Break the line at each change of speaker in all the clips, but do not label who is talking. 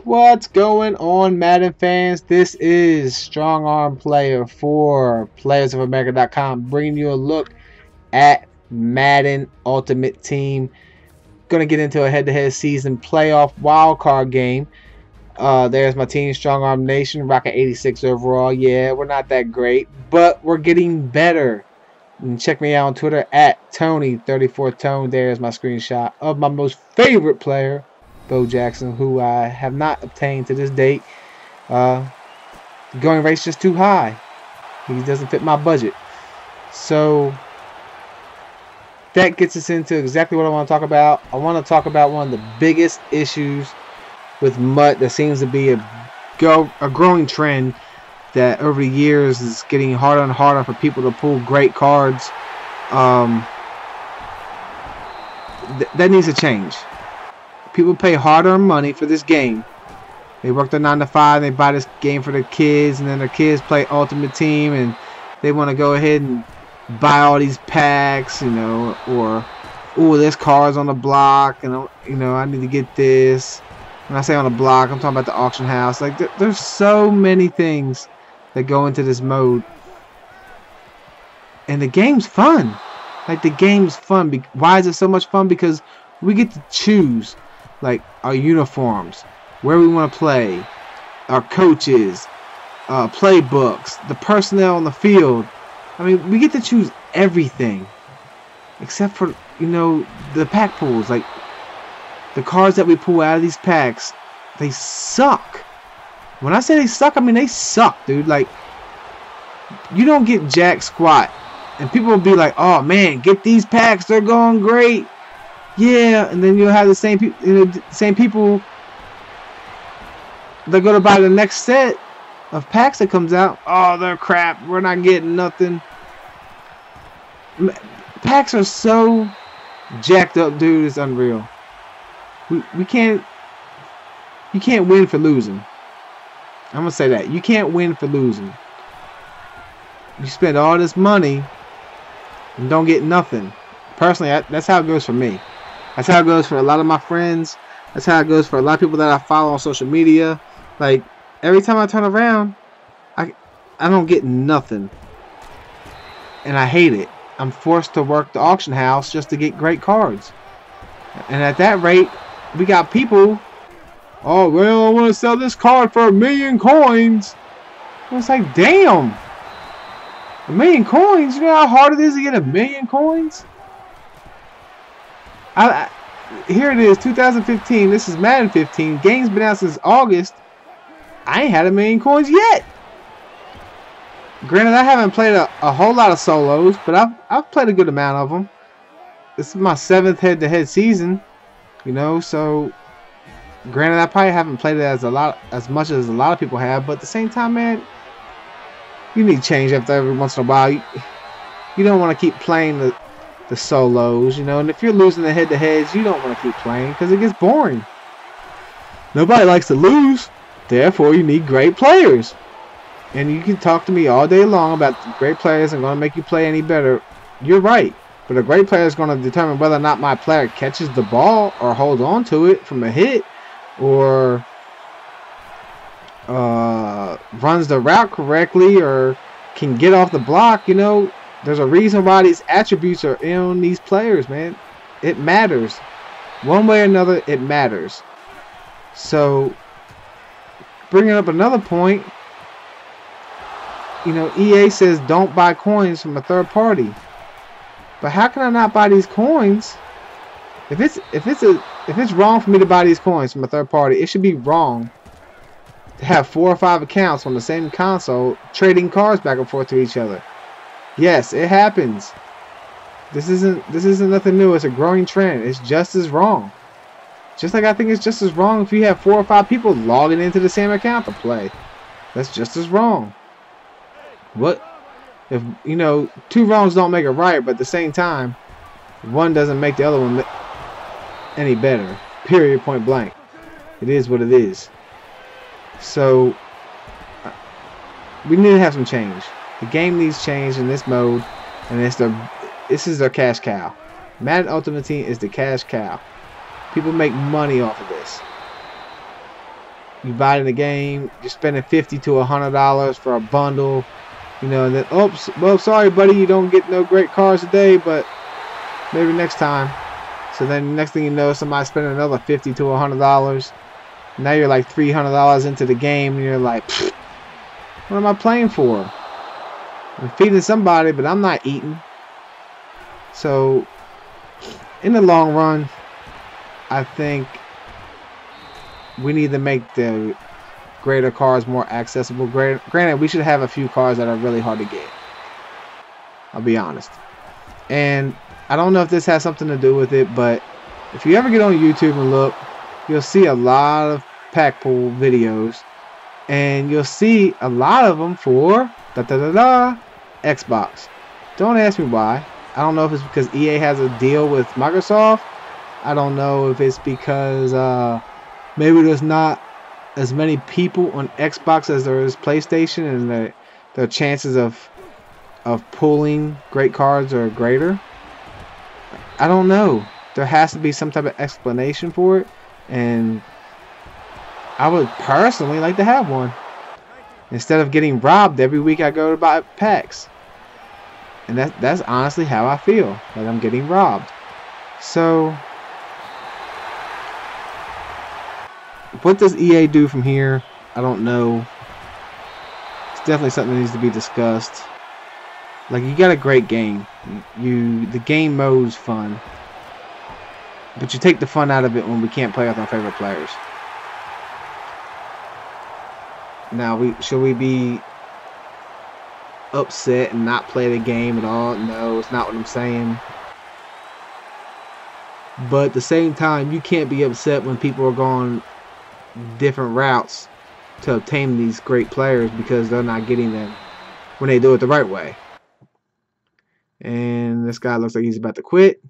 What's going on, Madden fans? This is Strong Arm Player for PlayersOfAmerica.com, bringing you a look at Madden Ultimate Team. Gonna get into a head-to-head season playoff wildcard game. There's my team, Strong Arm Nation, rocking 86 overall. Yeah, we're not that great, but we're getting better. And check me out on Twitter at Tony34Tone. There's my screenshot of my most favorite player, Bo Jackson, who I have not obtained to this date. The going rate's just too high. He doesn't fit my budget. So that gets us into exactly what I want to talk about. I want to talk about one of the biggest issues with MUT that seems to be a growing trend that over the years is getting harder and harder for people to pull great cards. That needs to change. People pay hard-earned money for this game. They work their 9 to 5. They buy this game for their kids, and then their kids play Ultimate Team, and they want to go ahead and buy all these packs, you know, or this card's on the block, and you know, I need to get this. When I say on the block, I'm talking about the auction house. Like there's so many things that go into this mode, and the game's fun. Like the game's fun. Why is it so much fun? Because we get to choose, like, our uniforms, where we want to play, our coaches, playbooks, the personnel on the field. I mean, we get to choose everything, except for, you know, the pack pulls. Like, the cards that we pull out of these packs, they suck. When I say they suck, I mean they suck, dude. Like, you don't get jack squat, and people will be like, "Oh man, get these packs, they're going great." Yeah, and then you'll have the same people, you know, same people that go to buy the next set of packs that comes out. Oh, they're crap. We're not getting nothing. Packs are so jacked up, dude. It's unreal. We can't. You can't win for losing. I'm gonna say that you can't win for losing. You spend all this money and don't get nothing. Personally, that's how it goes for me. That's how it goes for a lot of my friends. That's how it goes for a lot of people that I follow on social media. Like, every time I turn around, I don't get nothing, and I hate it. I'm forced to work the auction house just to get great cards, and at that rate, we got people. Oh, well, I want to sell this card for 1,000,000 coins. It's like, damn, 1,000,000 coins. You know how hard it is to get 1,000,000 coins? Here it is, 2015. This is Madden 15. Game's been out since August. I ain't had 1,000,000 coins yet. Granted, I haven't played a whole lot of solos, but I've played a good amount of them. This is my 7th head-to-head season, you know. So, granted, I probably haven't played it as much as a lot of people have, but at the same time, man, you need change after every once in a while. You don't want to keep playing the solos, you know, and if you're losing the head-to-heads, you don't want to keep playing because it gets boring. Nobody likes to lose, therefore you need great players. And you can talk to me all day long about the great players and going to make you play any better. You're right, but a great player is going to determine whether or not my player catches the ball or holds on to it from a hit, or runs the route correctly, or can get off the block. You know, there's a reason why these attributes are in these players, man. It matters. One way or another, it matters. So, bringing up another point, you know, EA says don't buy coins from a third party. But how can I not buy these coins? If it's wrong for me to buy these coins from a third party, it should be wrong to have 4 or 5 accounts on the same console trading cards back and forth to each other. Yes, it happens. This isn't nothing new. It's a growing trend. It's just as wrong. Just like I think it's just as wrong if you have 4 or 5 people logging into the same account to play. That's just as wrong. What if, you know, 2 wrongs don't make a right, but at the same time, one doesn't make the other one any better. Period, point blank. It is what it is. So we need to have some change. The game needs change in this mode, and this is their cash cow. Madden Ultimate Team is the cash cow. People make money off of this. You buy it in the game. You're spending $50 to $100 for a bundle. You know, and then, oops, well, sorry, buddy, you don't get no great cars today, but maybe next time. So then next thing you know, somebody's spending another $50 to $100. Now you're like $300 into the game, and you're like, what am I playing for? I'm feeding somebody, but I'm not eating. So, in the long run, I think we need to make the greater cars more accessible. Granted, we should have a few cars that are really hard to get. I'll be honest. And I don't know if this has something to do with it, but if you ever get on YouTube and look, you'll see a lot of pack pull videos, and you'll see a lot of them for Xbox. Don't ask me why. I don't know if it's because EA has a deal with Microsoft. I don't know if it's because maybe there's not as many people on Xbox as there is PlayStation, and the chances of pulling great cards are greater. I don't know. There has to be some type of explanation for it, and I would personally like to have one. Instead of getting robbed every week I go to buy packs. And that's honestly how I feel. Like I'm getting robbed. So what does EA do from here? I don't know. It's definitely something that needs to be discussed. Like, you got a great game. The game mode's fun. But you take the fun out of it when we can't play with our favorite players. Now, should we be upset and not play the game at all? No, it's not what I'm saying. But at the same time, you can't be upset when people are going different routes to obtain these great players because they're not getting them when they do it the right way. And this guy looks like he's about to quit.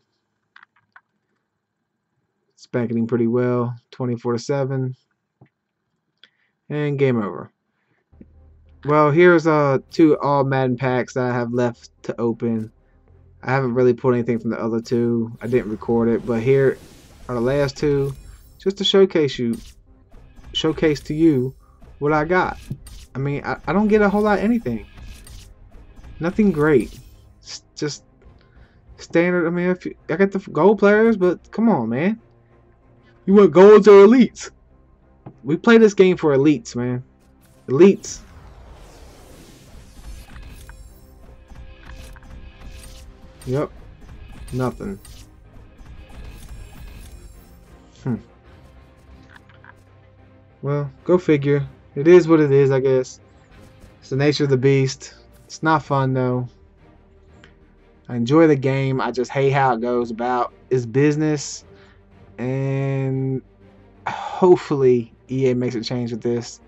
Spanking him pretty well. 24-7. And game over. Well, here's 2 all Madden packs that I have left to open. I haven't really pulled anything from the other 2. I didn't record it, but here are the last 2, just to showcase to you what I got. I mean, I don't get a whole lot of anything. Nothing great. It's just standard. I mean, I got the gold players, but come on, man. You want golds or elites? We play this game for elites, man. Elites. Yep. Nothing. Well, go figure. It is what it is, I guess. It's the nature of the beast. It's not fun, though. I enjoy the game. I just hate how it goes about. It's business. And hopefully EA makes a change with this.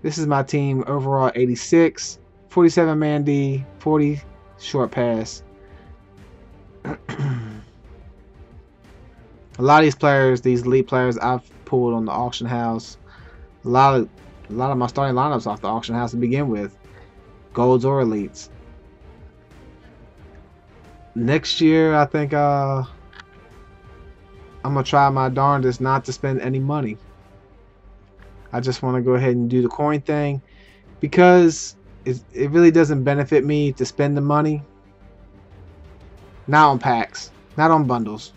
This is my team overall 86, 47 man D, 40 short pass. A lot of these players, these elite players, I've pulled on the auction house. A lot of my starting lineups off the auction house to begin with, golds or elites. Next year, I think I'm gonna try my darndest not to spend any money. I just want to go ahead and do the coin thing because it really doesn't benefit me to spend the money. Not on packs, not on bundles.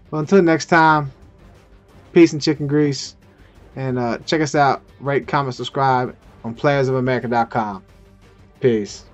Well, until next time, peace and chicken grease. And check us out, rate, comment, subscribe on playersofamerica.com. Peace.